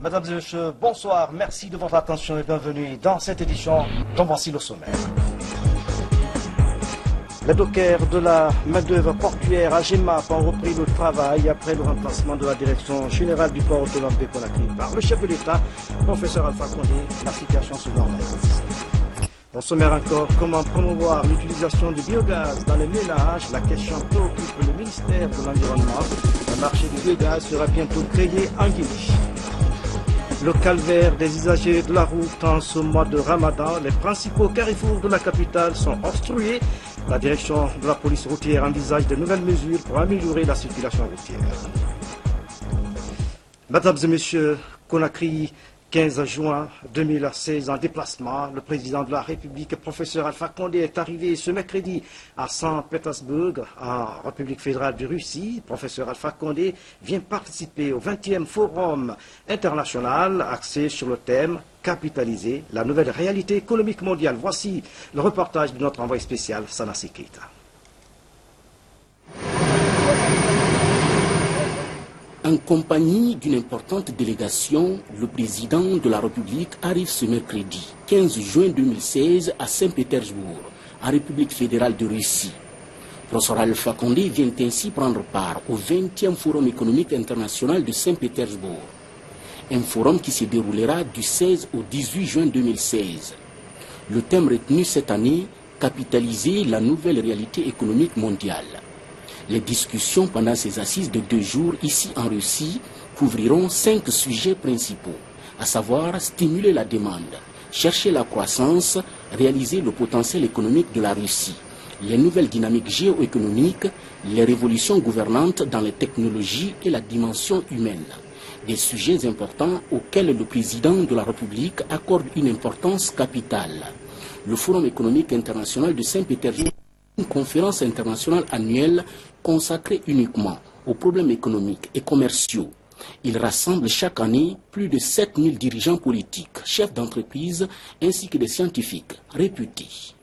Mesdames et messieurs, bonsoir, merci de votre attention et bienvenue dans cette édition dont voici le sommaire. Les dockers de la main-d'œuvre portuaire à GEMAP ont repris le travail après le remplacement de la direction générale du port autonome de Conakry par le chef de l'État, professeur Alpha Condé. La situation se normalise. Dans le sommaire encore, comment promouvoir l'utilisation du biogaz dans les ménages? La question préoccupe le ministère de l'Environnement. Le marché du biogaz sera bientôt créé en Guinée. Le calvaire des usagers de la route en ce mois de Ramadan. Les principaux carrefours de la capitale sont obstrués. La direction de la police routière envisage de nouvelles mesures pour améliorer la circulation routière. Mesdames et messieurs, Conakry, 15 juin 2016, en déplacement, le président de la République, professeur Alpha Condé, est arrivé ce mercredi à Saint-Pétersbourg, en République fédérale de Russie. Professeur Alpha Condé vient participer au 20e Forum international axé sur le thème « Capitaliser la nouvelle réalité économique mondiale ». Voici le reportage de notre envoyé spécial, Sanassi Keita. En compagnie d'une importante délégation, le président de la République arrive ce mercredi 15 juin 2016 à Saint-Pétersbourg, en République fédérale de Russie. Professeur Alpha Condé vient ainsi prendre part au 20e Forum économique international de Saint-Pétersbourg. Un forum qui se déroulera du 16 au 18 juin 2016. Le thème retenu cette année, capitaliser la nouvelle réalité économique mondiale. Les discussions pendant ces assises de 2 jours ici en Russie couvriront 5 sujets principaux, à savoir stimuler la demande, chercher la croissance, réaliser le potentiel économique de la Russie, les nouvelles dynamiques géoéconomiques, les révolutions gouvernantes dans les technologies et la dimension humaine. Des sujets importants auxquels le président de la République accorde une importance capitale. Le Forum économique international de Saint-Pétersbourg, une conférence internationale annuelle consacrée uniquement aux problèmes économiques et commerciaux. Il rassemble chaque année plus de 7000 dirigeants politiques, chefs d'entreprise ainsi que des scientifiques réputés.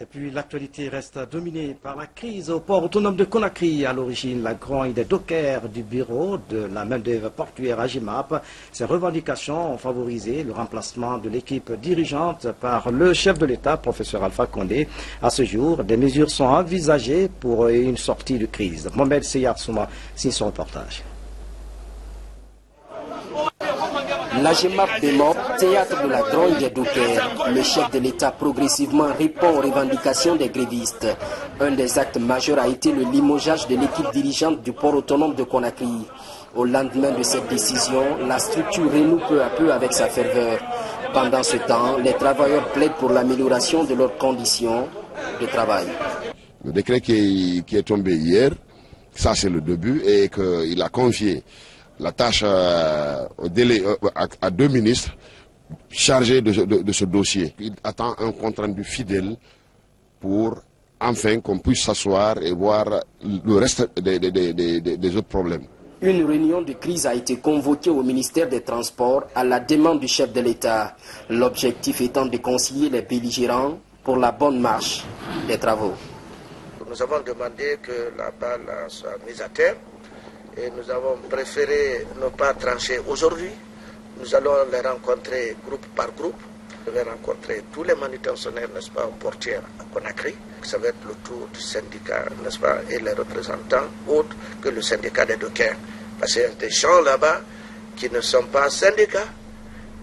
Et puis l'actualité reste dominée par la crise au port autonome de Conakry. À l'origine, la grogne des dockers du bureau de la main-d'œuvre portuaire à GEMAP. Ces revendications ont favorisé le remplacement de l'équipe dirigeante par le chef de l'État, professeur Alpha Condé. À ce jour, des mesures sont envisagées pour une sortie de crise. Mohamed Seyar Souma signe son reportage. La GEMAP BEMOP, théâtre de la grogne des dockers. Le chef de l'État progressivement répond aux revendications des grévistes. Un des actes majeurs a été le limogeage de l'équipe dirigeante du port autonome de Conakry. Au lendemain de cette décision, la structure renoue peu à peu avec sa ferveur. Pendant ce temps, les travailleurs plaident pour l'amélioration de leurs conditions de travail. Le décret qui est tombé hier, ça c'est le début, et qu'il a confié la tâche à 2 ministres chargés de ce dossier. Il attend un compte rendu fidèle pour enfin qu'on puisse s'asseoir et voir le reste des autres problèmes. Une réunion de crise a été convoquée au ministère des Transports à la demande du chef de l'État. L'objectif étant de concilier les belligérants pour la bonne marche des travaux. Nous avons demandé que la balle soit mise à terre. Et nous avons préféré ne pas trancher aujourd'hui. Nous allons les rencontrer groupe par groupe. Je vais rencontrer tous les manutentionnaires, n'est-ce pas, portières à Conakry. Ça va être le tour du syndicat, n'est-ce pas, et les représentants autres que le syndicat des dockers. Parce qu'il y a des gens là-bas qui ne sont pas syndicats,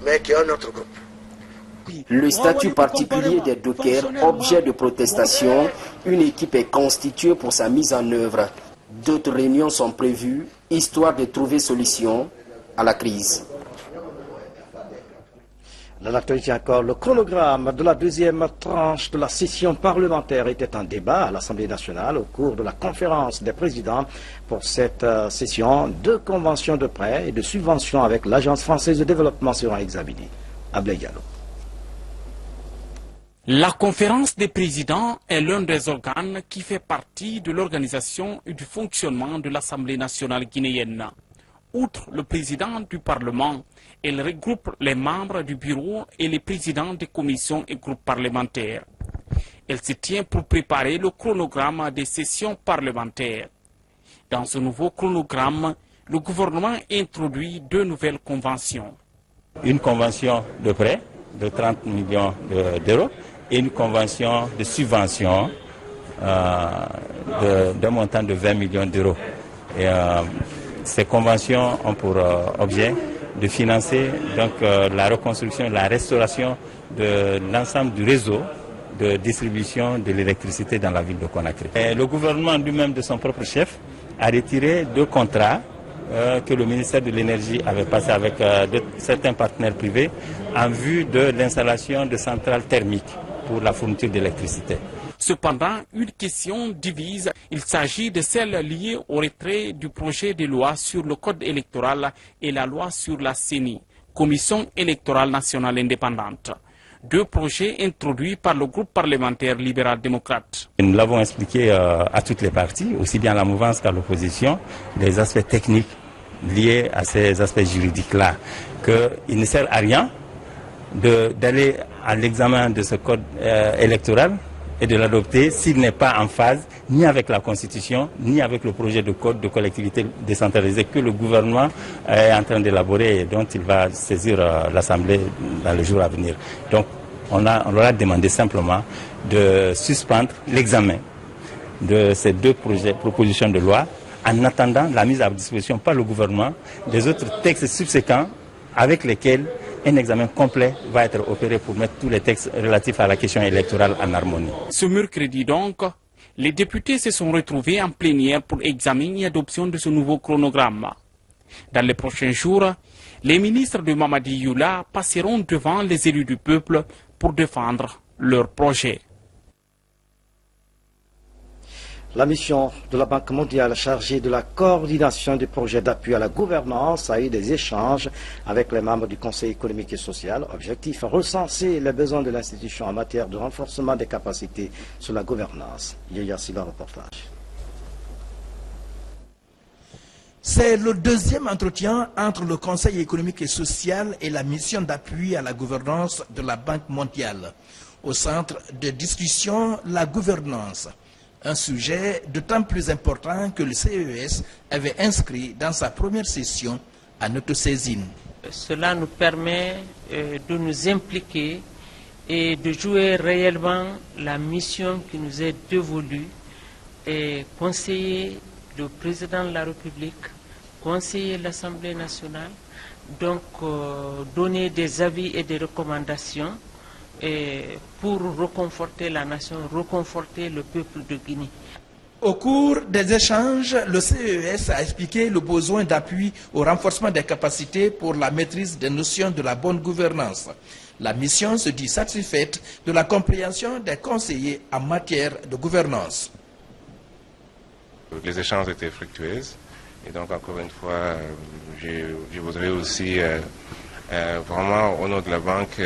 mais qui ont notre groupe. Le statut particulier des dockers, objet de protestation, une équipe est constituée pour sa mise en œuvre. D'autres réunions sont prévues, histoire de trouver solution à la crise. Dans l'actualité encore, le chronogramme de la 2e tranche de la session parlementaire était en débat à l'Assemblée nationale au cours de la conférence des présidents. Pour cette session, 2 conventions de prêt et de subventions avec l'Agence française de développement seront examinées. Ablaye Diallo. La conférence des présidents est l'un des organes qui fait partie de l'organisation et du fonctionnement de l'Assemblée nationale guinéenne. Outre le président du Parlement, elle regroupe les membres du bureau et les présidents des commissions et groupes parlementaires. Elle se tient pour préparer le chronogramme des sessions parlementaires. Dans ce nouveau chronogramme, le gouvernement introduit 2 nouvelles conventions. Une convention de prêt de 30 millions d'euros et une convention de subvention d'un montant de 20 millions d'euros. Ces conventions ont pour objet de financer donc, la reconstruction et la restauration de l'ensemble du réseau de distribution de l'électricité dans la ville de Conakry. Et le gouvernement lui-même de son propre chef a retiré 2 contrats que le ministère de l'Énergie avait passé avec certains partenaires privés en vue de l'installation de centrales thermiques pour la fourniture d'électricité. Cependant, une question divise. Il s'agit de celle liée au retrait du projet de loi sur le code électoral et la loi sur la CENI, Commission électorale nationale indépendante. 2 projets introduits par le groupe parlementaire libéral-démocrate. Nous l'avons expliqué à toutes les parties, aussi bien à la mouvance qu'à l'opposition, les aspects techniques liés à ces aspects juridiques-là, qu'il ne sert à rien d'aller à l'examen de ce code électoral et de l'adopter s'il n'est pas en phase ni avec la Constitution, ni avec le projet de code de collectivité décentralisée que le gouvernement est en train d'élaborer et dont il va saisir l'Assemblée dans les jours à venir. Donc on leur a demandé simplement de suspendre l'examen de ces 2 propositions de loi en attendant la mise à disposition par le gouvernement des autres textes subséquents avec lesquels un examen complet va être opéré pour mettre tous les textes relatifs à la question électorale en harmonie. Ce mercredi donc, les députés se sont retrouvés en plénière pour examen et adoption de ce nouveau chronogramme. Dans les prochains jours, les ministres de Mamadi Youla passeront devant les élus du peuple pour défendre leurs projets. La mission de la Banque mondiale chargée de la coordination des projets d'appui à la gouvernance a eu des échanges avec les membres du Conseil économique et social. Objectif, recenser les besoins de l'institution en matière de renforcement des capacités sur la gouvernance. Yaya Sila, reportage. C'est le 2e entretien entre le Conseil économique et social et la mission d'appui à la gouvernance de la Banque mondiale. Au centre de discussion, la gouvernance. Un sujet d'autant plus important que le CES avait inscrit dans sa première session à autosaisine. Cela nous permet de nous impliquer et de jouer réellement la mission qui nous est dévolue et conseiller le président de la République, conseiller l'Assemblée nationale, donc donner des avis et des recommandations pour reconforter la nation, reconforter le peuple de Guinée. Au cours des échanges, le CES a expliqué le besoin d'appui au renforcement des capacités pour la maîtrise des notions de la bonne gouvernance. La mission se dit satisfaite de la compréhension des conseillers en matière de gouvernance. Les échanges étaient fructueux et donc encore une fois, je voudrais aussi vraiment au nom de la banque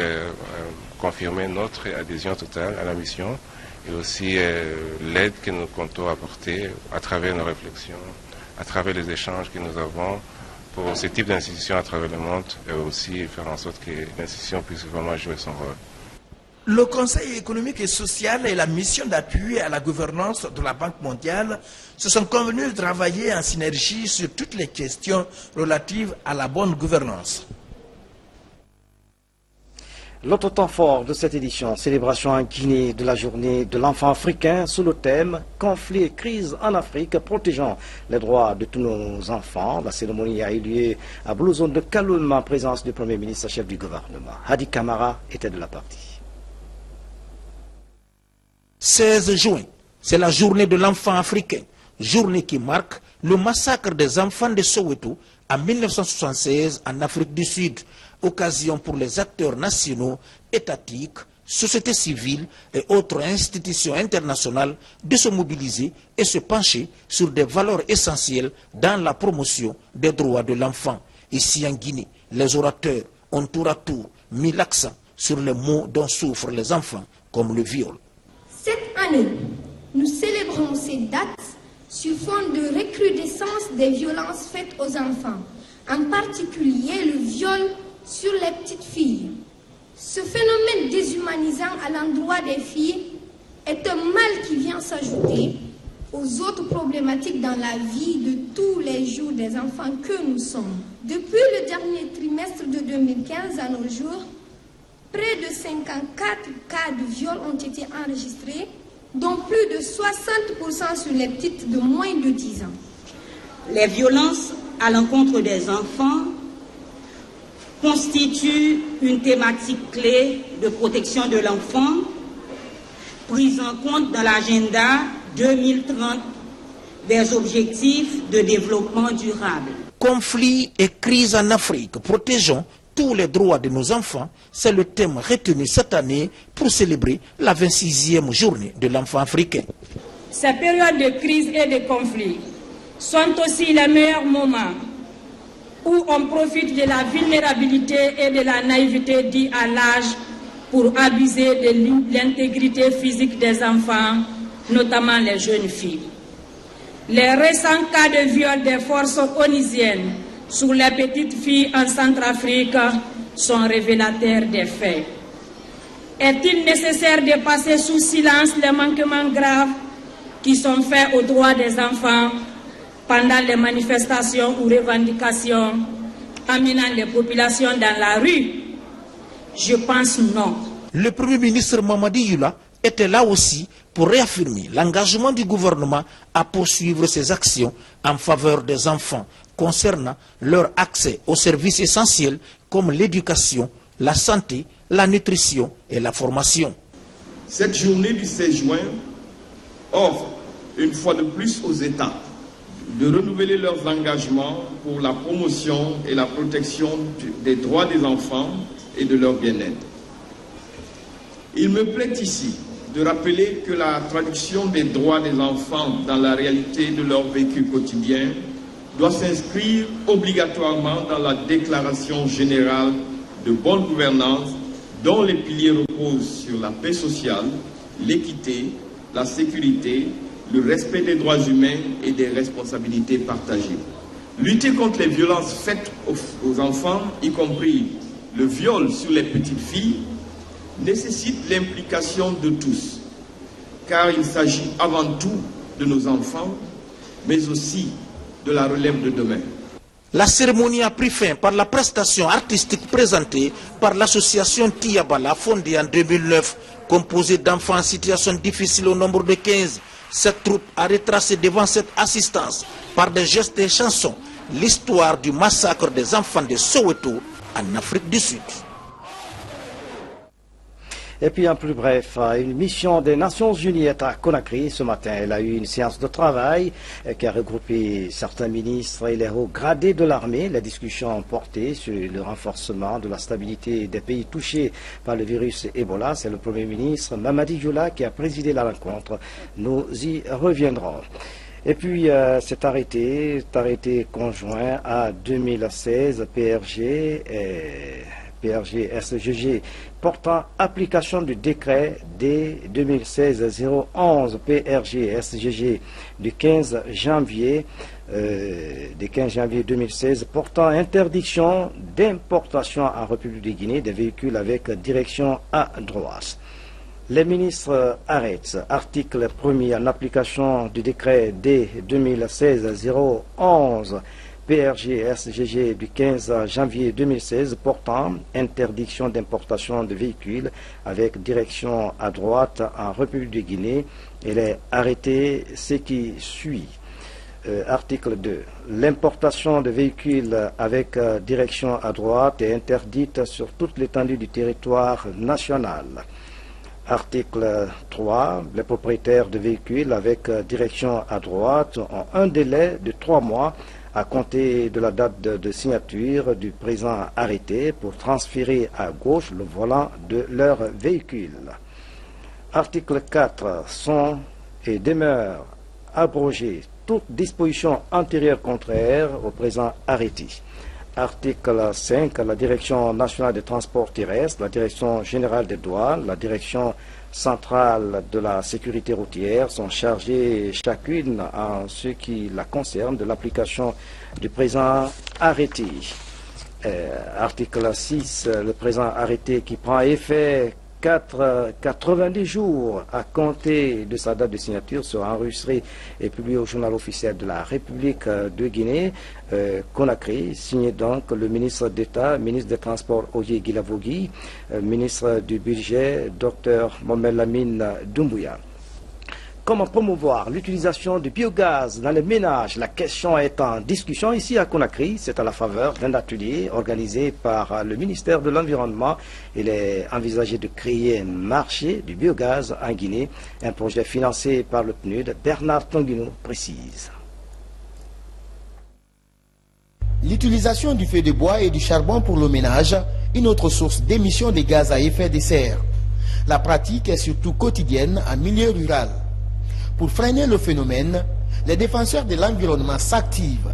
confirmer notre adhésion totale à la mission et aussi l'aide que nous comptons apporter à travers nos réflexions, à travers les échanges que nous avons pour ce type d'institutions à travers le monde et aussi faire en sorte que l'institution puisse vraiment jouer son rôle. Le Conseil économique et social et la mission d'appui à la gouvernance de la Banque mondiale se sont convenus de travailler en synergie sur toutes les questions relatives à la bonne gouvernance. L'autre temps fort de cette édition, célébration en Guinée de la journée de l'enfant africain sous le thème « Conflits et crises en Afrique, protégeant les droits de tous nos enfants ». La cérémonie a eu lieu à Blouson de Kaloum en présence du Premier ministre chef du gouvernement. Hadi Kamara était de la partie. 16 juin, c'est la journée de l'enfant africain, journée qui marque le massacre des enfants de Soweto en 1976 en Afrique du Sud. Occasion pour les acteurs nationaux, étatiques, sociétés civiles et autres institutions internationales de se mobiliser et se pencher sur des valeurs essentielles dans la promotion des droits de l'enfant. Ici en Guinée, les orateurs ont tour à tour mis l'accent sur les maux dont souffrent les enfants, comme le viol. Cette année, nous célébrons ces dates sur fond de recrudescence des violences faites aux enfants, en particulier le viol sur les petites filles. Ce phénomène déshumanisant à l'endroit des filles est un mal qui vient s'ajouter aux autres problématiques dans la vie de tous les jours des enfants que nous sommes. Depuis le dernier trimestre de 2015 à nos jours, près de 54 cas de viol ont été enregistrés, dont plus de 60% sur les petites de moins de 10 ans. Les violences à l'encontre des enfants constituent une thématique clé de protection de l'enfant, prise en compte dans l'agenda 2030 des objectifs de développement durable. Conflits et crises en Afrique, protégeons tous les droits de nos enfants, c'est le thème retenu cette année pour célébrer la 26e journée de l'enfant africain. Ces périodes de crise et de conflit sont aussi les meilleurs moments où on profite de la vulnérabilité et de la naïveté due à l'âge pour abuser de l'intégrité physique des enfants, notamment les jeunes filles. Les récents cas de viol des forces onusiennes sur les petites filles en Centrafrique sont révélateurs des faits. Est-il nécessaire de passer sous silence les manquements graves qui sont faits aux droits des enfants pendant les manifestations ou revendications amenant les populations dans la rue? Je pense non. Le Premier ministre Mamadi Yula était là aussi pour réaffirmer l'engagement du gouvernement à poursuivre ses actions en faveur des enfants concernant leur accès aux services essentiels comme l'éducation, la santé, la nutrition et la formation. Cette journée du 16 juin offre une fois de plus aux États de renouveler leurs engagements pour la promotion et la protection des droits des enfants et de leur bien-être. Il me plaît ici de rappeler que la traduction des droits des enfants dans la réalité de leur vécu quotidien doit s'inscrire obligatoirement dans la Déclaration générale de bonne gouvernance dont les piliers reposent sur la paix sociale, l'équité, la sécurité, le respect des droits humains et des responsabilités partagées. Lutter contre les violences faites aux enfants, y compris le viol sur les petites filles, nécessite l'implication de tous, car il s'agit avant tout de nos enfants, mais aussi de la relève de demain. La cérémonie a pris fin par la prestation artistique présentée par l'association Tiabala, fondée en 2009, composée d'enfants en situation difficile au nombre de 15. Cette troupe a retracé devant cette assistance, par des gestes et chansons, l'histoire du massacre des enfants de Soweto en Afrique du Sud. Et puis en plus bref, une mission des Nations Unies est à Conakry. Ce matin, elle a eu une séance de travail qui a regroupé certains ministres et les hauts gradés de l'armée. Les discussions ont porté sur le renforcement de la stabilité des pays touchés par le virus Ebola. C'est le Premier ministre Mamadi Yula qui a présidé la rencontre. Nous y reviendrons. Et puis cet arrêté conjoint à 2016 PRG-SGG portant application du décret D 2016-011 PRG-SGG du 15 janvier 2016 portant interdiction d'importation en République de Guinée des véhicules avec direction à droite. Les ministres arrêtent article 1er en application du décret D 2016-011 PRG-SGG du 15 janvier 2016 portant interdiction d'importation de véhicules avec direction à droite en République de Guinée et les arrêtés ce qui suit. Article 2. L'importation de véhicules avec direction à droite est interdite sur toute l'étendue du territoire national. Article 3. Les propriétaires de véhicules avec direction à droite ont un délai de 3 mois à compter de la date de signature du présent arrêté pour transférer à gauche le volant de leur véhicule. Article 4. Sont et demeurent abrogées toute disposition antérieure contraire au présent arrêté. Article 5. La Direction nationale des transports terrestres, la Direction générale des douanes, la Direction centrale de la sécurité routière sont chargées chacune en ce qui la concerne de l'application du présent arrêté. Article 6. Le présent arrêté qui prend effet 90 jours à compter de sa date de signature sera enregistré et publié au journal officiel de la République de Guinée, Conakry, signé donc le ministre d'État, ministre des Transports Oye Guilavogui, ministre du Budget, Dr Mohamed Lamine Doumbouya. Comment promouvoir l'utilisation du biogaz dans les ménages? La question est en discussion ici à Conakry. C'est à la faveur d'un atelier organisé par le ministère de l'Environnement. Il est envisagé de créer un marché du biogaz en Guinée, un projet financé par le PNUD. Bernard Tonguino précise. L'utilisation du feu de bois et du charbon pour le ménage, une autre source d'émissions de gaz à effet de serre. La pratique est surtout quotidienne en milieu rural. Pour freiner le phénomène, les défenseurs de l'environnement s'activent.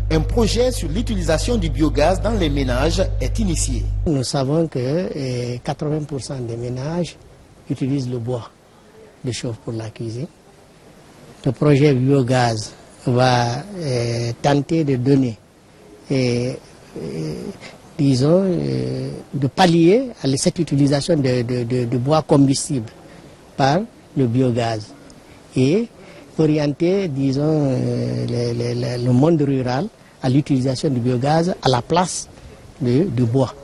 Un projet sur l'utilisation du biogaz dans les ménages est initié. Nous savons que 80% des ménages utilisent le bois de chauffe pour la cuisine. Le projet biogaz va tenter de donner, disons, de pallier à cette utilisation de bois combustible par le biogaz et orienter, disons, le monde rural à l'utilisation du biogaz à la place du bois.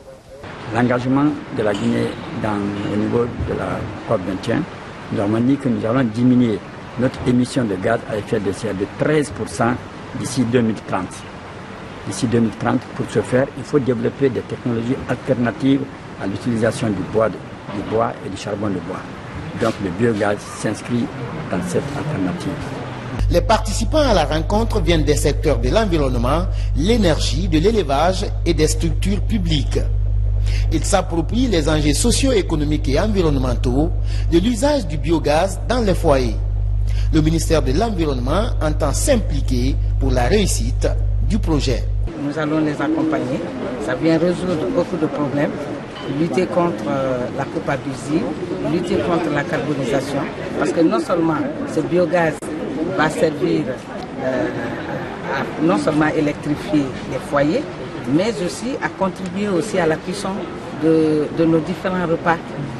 L'engagement de la Guinée au niveau de la COP21, nous avons dit que nous allons diminuer notre émission de gaz à effet de serre de 13% d'ici 2030. D'ici 2030, pour ce faire, il faut développer des technologies alternatives à l'utilisation du bois et du charbon de bois. Donc le biogaz s'inscrit dans cette alternative. Les participants à la rencontre viennent des secteurs de l'environnement, l'énergie, de l'élevage et des structures publiques. Ils s'approprient les enjeux socio-économiques et environnementaux de l'usage du biogaz dans les foyers. Le ministère de l'Environnement entend s'impliquer pour la réussite du projet. Nous allons les accompagner. Ça vient résoudre beaucoup de problèmes. Lutter contre la coupe abusive, lutter contre la carbonisation, parce que non seulement ce biogaz va servir à non seulement électrifier les foyers, mais aussi à contribuer aussi à la cuisson de nos différents repas.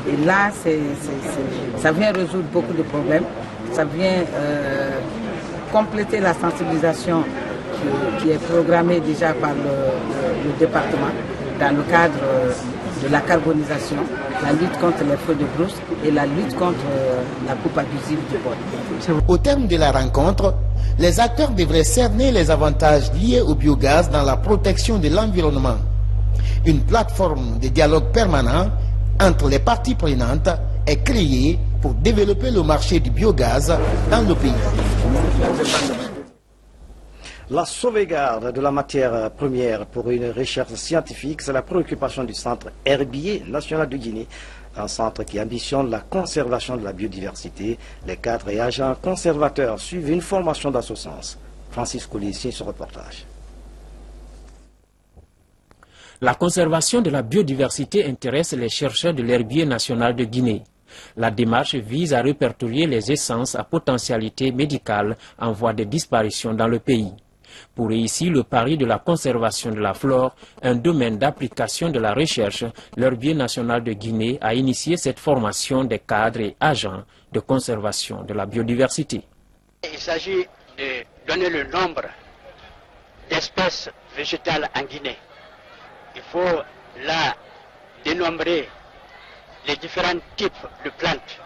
Et là, ça vient résoudre beaucoup de problèmes, ça vient compléter la sensibilisation qui est programmée déjà par le département dans le cadre de la carbonisation, la lutte contre les feux de brousse et la lutte contre la coupe abusive du bois. Au terme de la rencontre, les acteurs devraient cerner les avantages liés au biogaz dans la protection de l'environnement. Une plateforme de dialogue permanent entre les parties prenantes est créée pour développer le marché du biogaz dans le pays. La sauvegarde de la matière première pour une recherche scientifique, c'est la préoccupation du Centre herbier national de Guinée, un centre qui ambitionne la conservation de la biodiversité. Les cadres et agents conservateurs suivent une formation dans ce sens. Francis Collier signe ce reportage. La conservation de la biodiversité intéresse les chercheurs de l'herbier national de Guinée. La démarche vise à répertorier les essences à potentialité médicale en voie de disparition dans le pays. Pour réussir le pari de la conservation de la flore, un domaine d'application de la recherche, l'herbier national de Guinée a initié cette formation des cadres et agents de conservation de la biodiversité. Il s'agit de donner le nombre d'espèces végétales en Guinée. Il faut là dénombrer les différents types de plantes,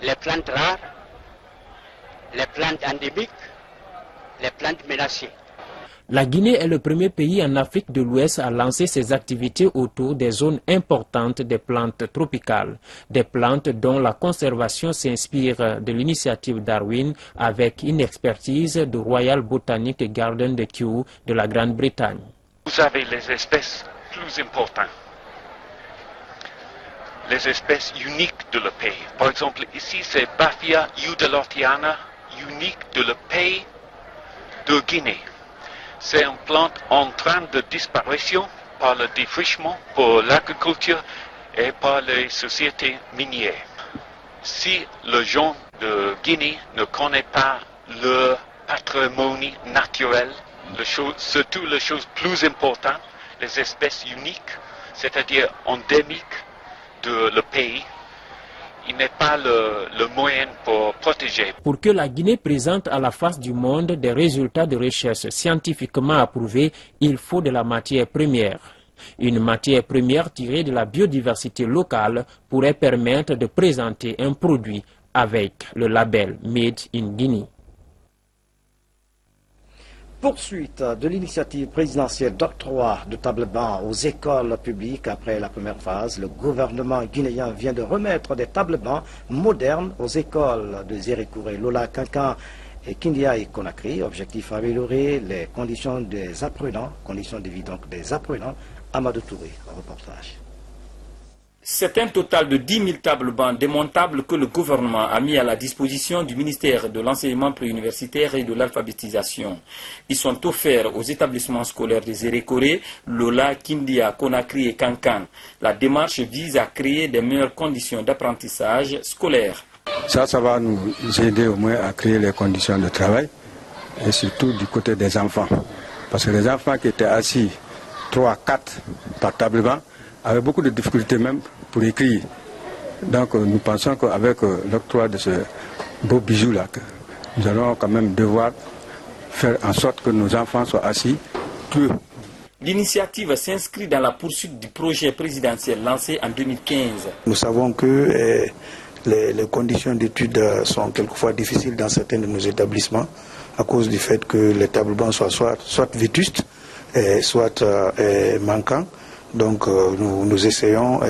les plantes rares, les plantes endémiques, les plantes menacées. La Guinée est le premier pays en Afrique de l'Ouest à lancer ses activités autour des zones importantes des plantes tropicales, des plantes dont la conservation s'inspire de l'initiative Darwin avec une expertise du Royal Botanic Garden de Kew de la Grande-Bretagne. Vous avez les espèces plus importantes, les espèces uniques de le pays. Par exemple, ici c'est Baphia eudelortiana, unique de le pays de Guinée. C'est une plante en train de disparition par le défrichement pour l'agriculture et par les sociétés minières. Si le gens de Guinée ne connaît pas leur patrimoine naturel, surtout les choses plus importantes, les espèces uniques, c'est-à-dire endémiques, le pays, il n'est pas le moyen pour protéger. Pour que la Guinée présente à la face du monde des résultats de recherche scientifiquement approuvés, il faut de la matière première. Une matière première tirée de la biodiversité locale pourrait permettre de présenter un produit avec le label Made in Guinea. Poursuite de l'initiative présidentielle d'octroi de tables-bancs aux écoles publiques après la première phase. Le gouvernement guinéen vient de remettre des tables-bancs modernes aux écoles de Zérékouré, Lola, Kankan et Kindia et Conakry. Objectif améliorer les conditions des apprenants, conditions de vie donc des apprenants. Amadou Touré, reportage. C'est un total de 10 000 tables-bancs démontables que le gouvernement a mis à la disposition du ministère de l'enseignement préuniversitaire et de l'alphabétisation. Ils sont offerts aux établissements scolaires de Zérékouré, Lola, Kindia, Conakry et Kankan. La démarche vise à créer de meilleures conditions d'apprentissage scolaire. Ça va nous aider au moins à créer les conditions de travail et surtout du côté des enfants. Parce que les enfants qui étaient assis 3, 4 par table-banc avaient beaucoup de difficultés même pour écrire. Donc nous pensons qu'avec l'octroi de ce beau bijou-là, nous allons quand même devoir faire en sorte que nos enfants soient assis plus haut. L'initiative s'inscrit dans la poursuite du projet présidentiel lancé en 2015. Nous savons que les conditions d'études sont quelquefois difficiles dans certains de nos établissements à cause du fait que les tables-bancs soient soit vétustes, soit manquants. Donc nous essayons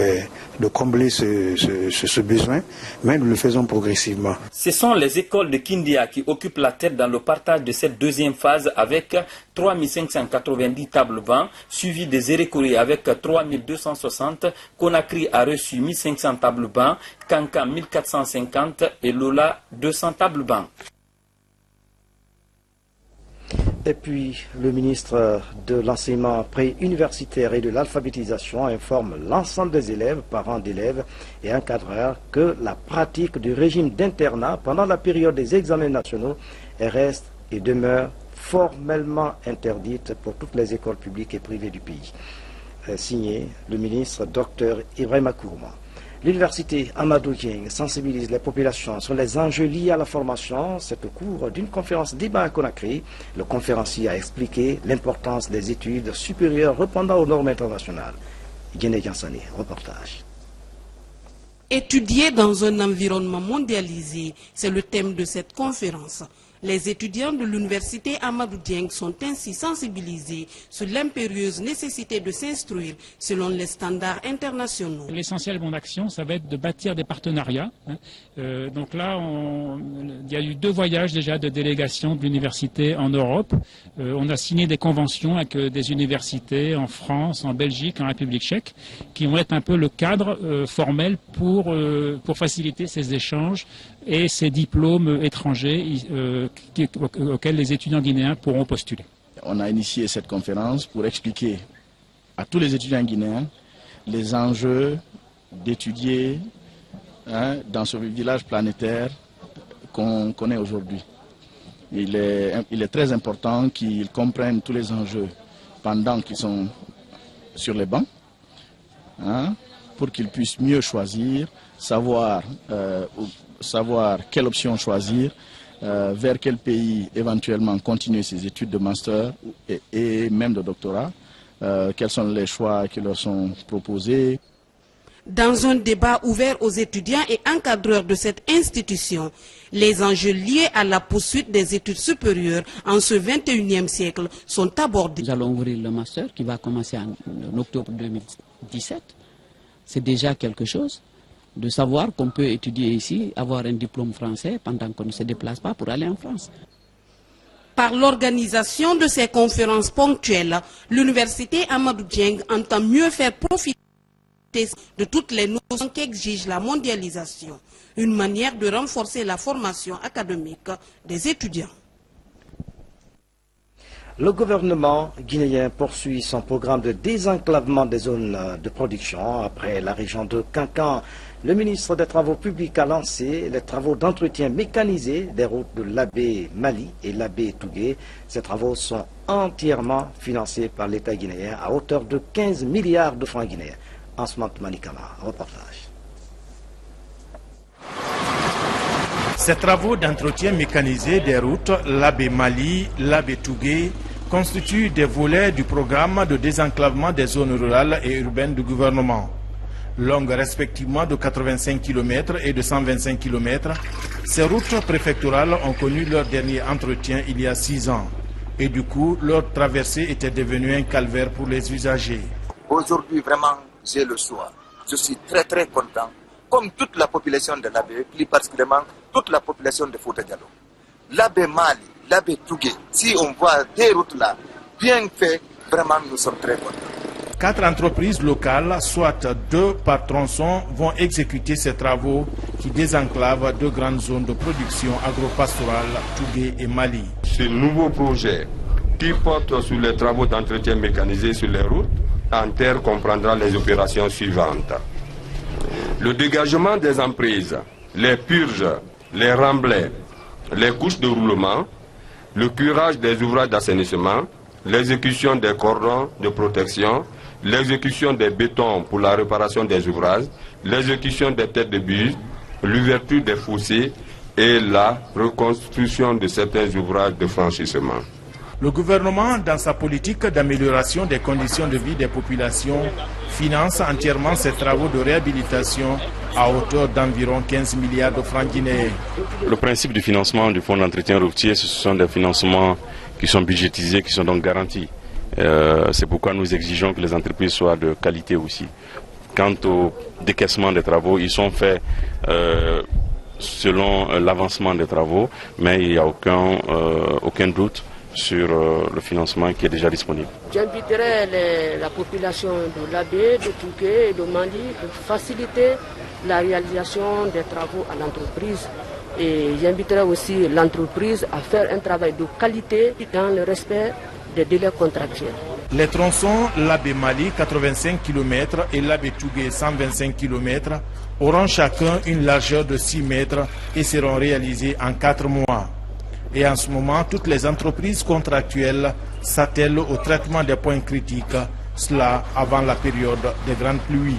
de combler ce besoin, mais nous le faisons progressivement. Ce sont les écoles de Kindia qui occupent la tête dans le partage de cette deuxième phase avec 3 590 tables-bancs, suivi des Zérékouré avec 3 260, Conakry a reçu 1 500 tables-bancs, Kankan 1 450 et Lola 200 tables-bancs. Et puis, le ministre de l'enseignement préuniversitaire et de l'alphabétisation informe l'ensemble des élèves, parents d'élèves et encadreurs que la pratique du régime d'internat pendant la période des examens nationaux reste et demeure formellement interdite pour toutes les écoles publiques et privées du pays. Signé le ministre Dr Ibrahima Kourma. L'université Amadou Dieng sensibilise les populations sur les enjeux liés à la formation. C'est au cours d'une conférence débat à Conakry. Le conférencier a expliqué l'importance des études supérieures répondant aux normes internationales. Guéné Gansane, reportage. Étudier dans un environnement mondialisé, c'est le thème de cette conférence. Les étudiants de l'université Amadou Dieng sont ainsi sensibilisés sur l'impérieuse nécessité de s'instruire selon les standards internationaux. L'essentiel de mon action, ça va être de bâtir des partenariats. Donc là, il y a eu 2 voyages déjà de délégation de l'université en Europe. On a signé des conventions avec des universités en France, en Belgique, en République tchèque, qui vont être un peu le cadre formel pour faciliter ces échanges et ces diplômes étrangers auxquels les étudiants guinéens pourront postuler. On a initié cette conférence pour expliquer à tous les étudiants guinéens les enjeux d'étudier dans ce village planétaire qu'on connaît aujourd'hui. Il est très important qu'ils comprennent tous les enjeux pendant qu'ils sont sur les bancs, pour qu'ils puissent mieux choisir, savoir quelle option choisir, vers quel pays éventuellement continuer ses études de master et même de doctorat, quels sont les choix qui leur sont proposés. Dans un débat ouvert aux étudiants et encadreurs de cette institution, les enjeux liés à la poursuite des études supérieures en ce 21e siècle sont abordés. Nous allons ouvrir le master qui va commencer en octobre 2017. C'est déjà quelque chose de savoir qu'on peut étudier ici, avoir un diplôme français pendant qu'on ne se déplace pas pour aller en France. Par l'organisation de ces conférences ponctuelles, l'université Amadou Dieng entend mieux faire profiter de toutes les notions qu'exige la mondialisation, une manière de renforcer la formation académique des étudiants. Le gouvernement guinéen poursuit son programme de désenclavement des zones de production. Après la région de Kankan, le ministre des Travaux publics a lancé les travaux d'entretien mécanisé des routes de l'Abbé Mali et l'Abbé Tougué. Ces travaux sont entièrement financés par l'État guinéen à hauteur de 15 milliards de francs guinéens. Ansman Manikama. Reportage. Ces travaux d'entretien mécanisé des routes Labé Mali, Labé Tougué constituent des volets du programme de désenclavement des zones rurales et urbaines du gouvernement. Longues respectivement de 85 km et de 125 km, ces routes préfectorales ont connu leur dernier entretien il y a 6 ans. Et du coup, leur traversée était devenue un calvaire pour les usagers. Aujourd'hui, vraiment, j'ai le choix. Je suis très très content. Comme toute la population de l'Abbé, plus particulièrement toute la population de Fouta Diallo. L'Abbé Mali, l'Abbé Tougué, si on voit des routes là, bien faites, vraiment nous sommes très contents. 4 entreprises locales, soit 2 par tronçon, vont exécuter ces travaux qui désenclavent 2 grandes zones de production agro-pastorale, Tougué et Mali. Ce nouveau projet qui porte sur les travaux d'entretien mécanisé sur les routes, en terre comprendra les opérations suivantes. Le dégagement des emprises, les purges, les remblais, les couches de roulement, le curage des ouvrages d'assainissement, l'exécution des cordons de protection, l'exécution des bétons pour la réparation des ouvrages, l'exécution des têtes de buse, l'ouverture des fossés et la reconstruction de certains ouvrages de franchissement. Le gouvernement, dans sa politique d'amélioration des conditions de vie des populations, finance entièrement ces travaux de réhabilitation à hauteur d'environ 15 milliards de francs guinéens. Le principe du financement du fonds d'entretien routier, ce sont des financements qui sont budgétisés, qui sont donc garantis. C'est pourquoi nous exigeons que les entreprises soient de qualité aussi. Quant au décaissement des travaux, ils sont faits selon l'avancement des travaux, mais il n'y a aucun doute sur le financement qui est déjà disponible. J'inviterai la population de l'Abbé, de Tougué et de Mali de faciliter la réalisation des travaux à l'entreprise. Et j'inviterai aussi l'entreprise à faire un travail de qualité dans le respect des délais contractuels. Les tronçons Labé Mali 85 km et Labé Tougué 125 km auront chacun une largeur de 6 mètres et seront réalisés en 4 mois. Et en ce moment, toutes les entreprises contractuelles s'attellent au traitement des points critiques, cela avant la période des grandes pluies.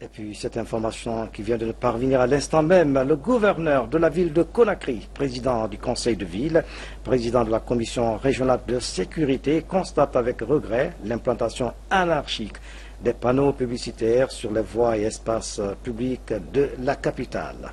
Et puis cette information qui vient de nous parvenir à l'instant même, le gouverneur de la ville de Conakry, président du conseil de ville, président de la commission régionale de sécurité, constate avec regret l'implantation anarchique des panneaux publicitaires sur les voies et espaces publics de la capitale.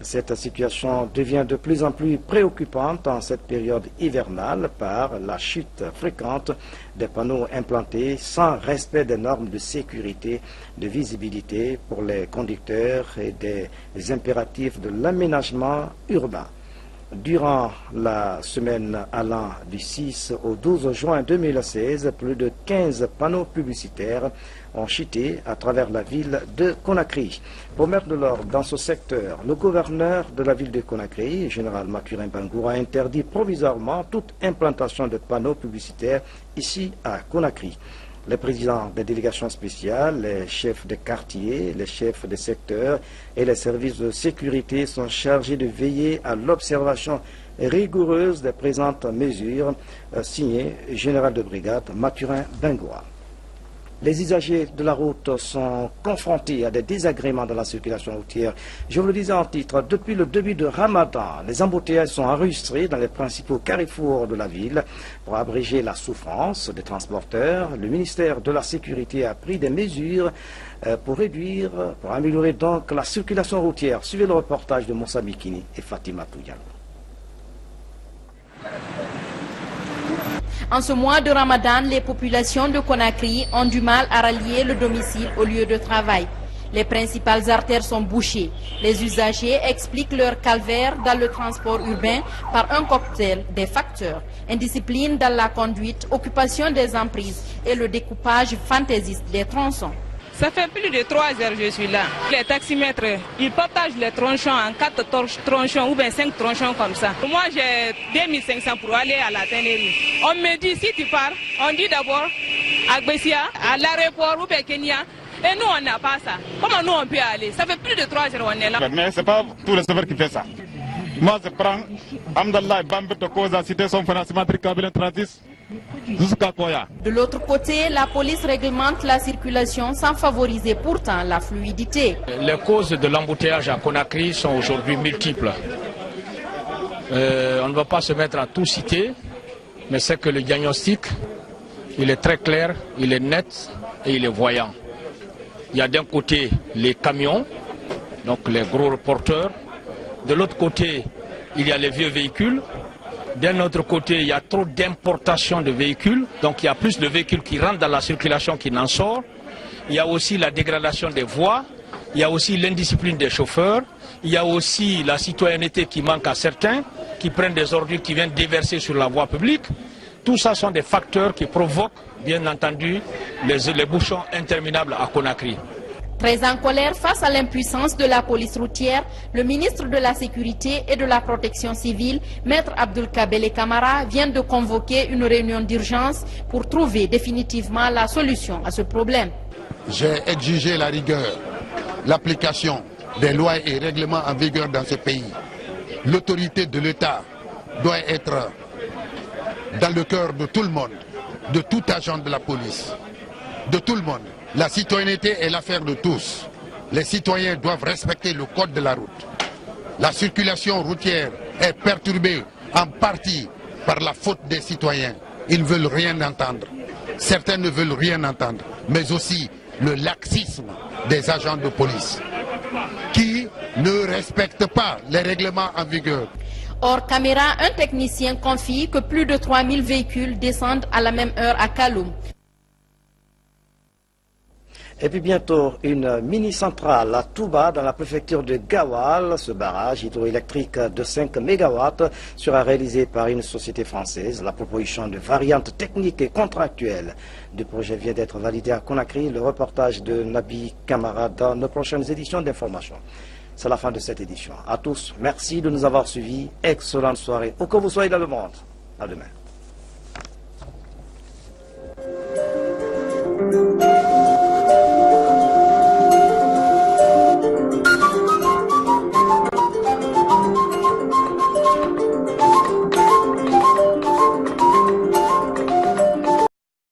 Cette situation devient de plus en plus préoccupante en cette période hivernale par la chute fréquente des panneaux implantés sans respect des normes de sécurité, de visibilité pour les conducteurs et des impératifs de l'aménagement urbain. Durant la semaine allant du 6 au 12 juin 2016, plus de 15 panneaux publicitaires ont chuté à travers la ville de Conakry. Pour mettre de l'ordre dans ce secteur, le gouverneur de la ville de Conakry, général Mathurin Bangoura, a interdit provisoirement toute implantation de panneaux publicitaires ici à Conakry. Les présidents des délégations spéciales, les chefs de quartier, les chefs de secteur et les services de sécurité sont chargés de veiller à l'observation rigoureuse des présentes mesures, signé général de brigade Mathurin Bangoura. Les usagers de la route sont confrontés à des désagréments dans la circulation routière. Je vous le disais en titre, depuis le début de Ramadan, les embouteillages sont enregistrés dans les principaux carrefours de la ville. Pour abréger la souffrance des transporteurs, le ministère de la Sécurité a pris des mesures pour améliorer donc la circulation routière. Suivez le reportage de Moussa Bikini et Fatima Toudiallo. En ce mois de Ramadan, les populations de Conakry ont du mal à rallier le domicile au lieu de travail. Les principales artères sont bouchées. Les usagers expliquent leur calvaire dans le transport urbain par un cocktail des facteurs. Indiscipline dans la conduite, occupation des emprises et le découpage fantaisiste des tronçons. Ça fait plus de 3 heures que je suis là. Les taximètres, ils partagent les tronçons en 4 tronçons ou bien 5 tronçons comme ça. Moi, j'ai 2500 pour aller à la Ténérie. On me dit, si tu pars, on dit d'abord à Bessia, à l'aéroport ou bien Kenya. Et nous, on n'a pas ça. Comment nous, on peut aller? Ça fait plus de 3 heures qu'on est là. Mais ce n'est pas tout le chauffeur qui fait ça. Moi, je prends Amdallah, Bambet, Koza, Cité, son financement, Tricabel, Transis. Jusqu'à Koya. De l'autre côté, la police réglemente la circulation sans favoriser pourtant la fluidité. Les causes de l'embouteillage à Conakry sont aujourd'hui multiples. On ne va pas se mettre à tout citer, mais c'est que le diagnostic, il est très clair, il est net et il est voyant. Il y a d'un côté les camions, donc les gros porteurs. De l'autre côté, il y a les vieux véhicules. D'un autre côté, il y a trop d'importation de véhicules, donc il y a plus de véhicules qui rentrent dans la circulation qui n'en sortent. Il y a aussi la dégradation des voies, il y a aussi l'indiscipline des chauffeurs, il y a aussi la citoyenneté qui manque à certains, qui prennent des ordures qui viennent déverser sur la voie publique. Tout ça sont des facteurs qui provoquent, bien entendu, les bouchons interminables à Conakry. Très en colère face à l'impuissance de la police routière, le ministre de la Sécurité et de la Protection civile, Maître Abdoulkabele Camara, vient de convoquer une réunion d'urgence pour trouver définitivement la solution à ce problème. J'ai exigé la rigueur, l'application des lois et règlements en vigueur dans ce pays. L'autorité de l'État doit être dans le cœur de tout le monde, de tout agent de la police, de tout le monde. La citoyenneté est l'affaire de tous. Les citoyens doivent respecter le code de la route. La circulation routière est perturbée en partie par la faute des citoyens. Ils ne veulent rien entendre. Certains ne veulent rien entendre, mais aussi le laxisme des agents de police qui ne respectent pas les règlements en vigueur. Hors caméra, un technicien confie que plus de 3000 véhicules descendent à la même heure à Kaloum. Et puis bientôt, une mini-centrale à Touba, dans la préfecture de Gawal. Ce barrage hydroélectrique de 5 MW sera réalisé par une société française. La proposition de variantes techniques et contractuelles du projet vient d'être validée à Conakry. Le reportage de Nabi Camara dans nos prochaines éditions d'information. C'est la fin de cette édition. À tous, merci de nous avoir suivis. Excellente soirée, où que vous soyez dans le monde. À demain.